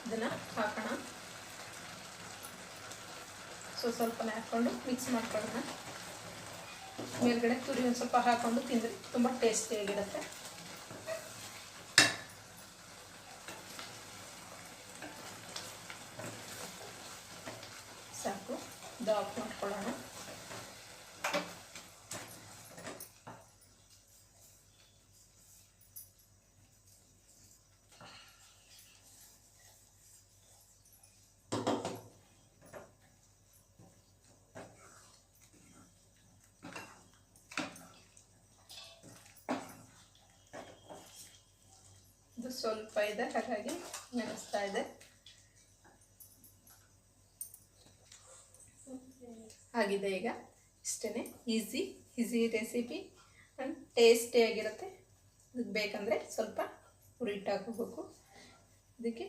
ಇದನ್ನು ಹಾಕೋಣ. ಸ್ವಲ್ಪನೇ ಹಾಕ್ಕೊಂಡು ಮಿಕ್ಸ್ ಮಾಡ್ಕೊಳ್ಳೋಣ. ಮೇಲ್ಗಡೆ ತುರಿ ಒಂದು ಸ್ವಲ್ಪ ಹಾಕ್ಕೊಂಡು ತಿಂದರೆ ತುಂಬ ಟೇಸ್ಟಿಯಾಗಿರುತ್ತೆ. ಸಾಕು, ಇದು ಆಫ್ ಮಾಡ್ಕೊಳ್ಳೋಣ. ಇದು ಸ್ವಲ್ಪ ಇದೆ, ಹಾಗಾಗಿ ನೆನೆಸ್ತಾ ಇದೆ. ಆಗಿದೆ ಈಗ. ಇಷ್ಟೇ, ಈಸಿ ರೆಸಿಪಿ ಆ್ಯಂಡ್ ಟೇಸ್ಟಿಯಾಗಿರುತ್ತೆ. ಇದಕ್ಕೆ ಬೇಕಂದರೆ ಸ್ವಲ್ಪ ಹುರಿ ಹಿಟ್ಟು ಹಾಕೋಬೇಕು. ಇದಕ್ಕೆ